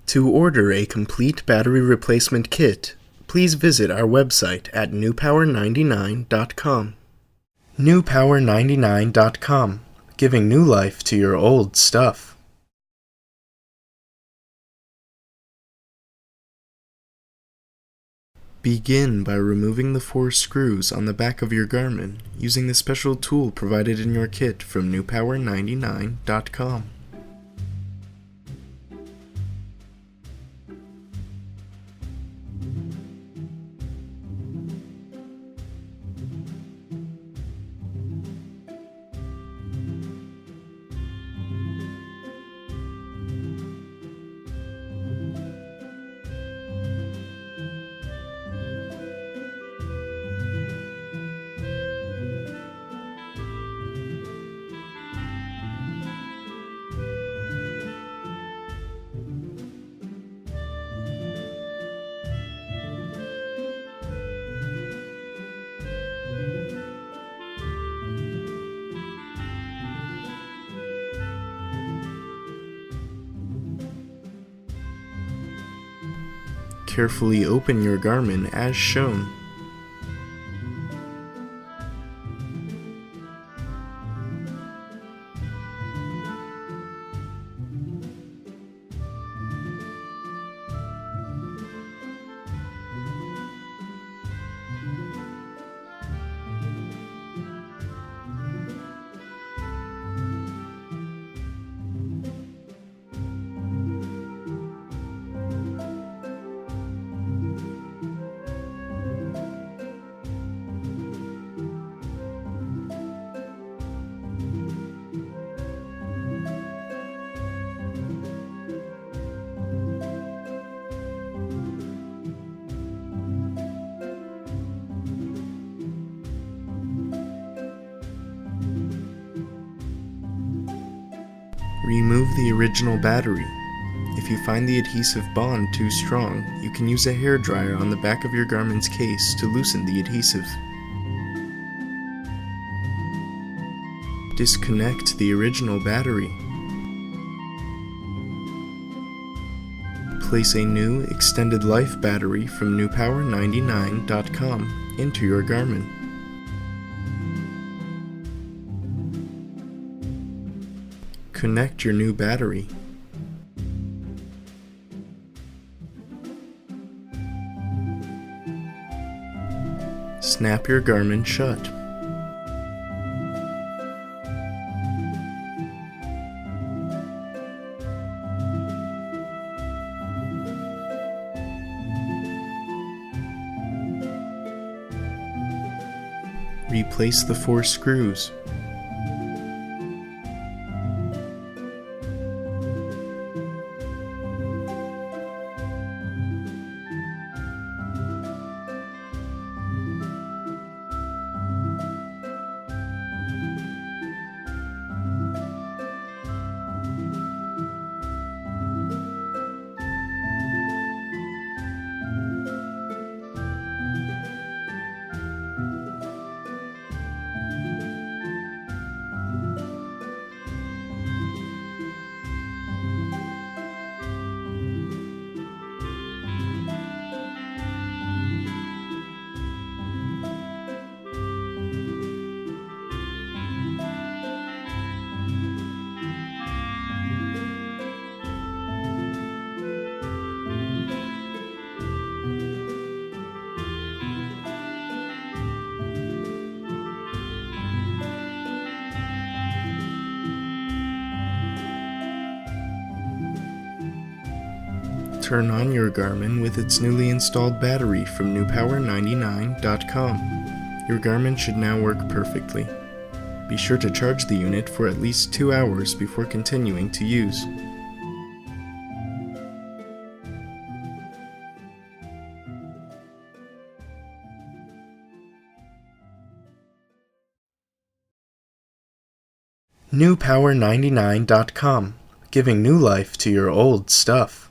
To order a complete battery replacement kit, please visit our website at newpower99.com. newpower99.com, giving new life to your old stuff. Begin by removing the 4 screws on the back of your Garmin using the special tool provided in your kit from newpower99.com. Carefully open your Garmin as shown. Remove the original battery. If you find the adhesive bond too strong, you can use a hairdryer on the back of your Garmin's case to loosen the adhesive. Disconnect the original battery. Place a new extended life battery from newpower99.com into your Garmin. Connect your new battery. Snap your Garmin shut. Replace the 4 screws. Turn on your Garmin with its newly installed battery from newpower99.com. Your Garmin should now work perfectly. Be sure to charge the unit for at least 2 hours before continuing to use. newpower99.com, giving new life to your old stuff.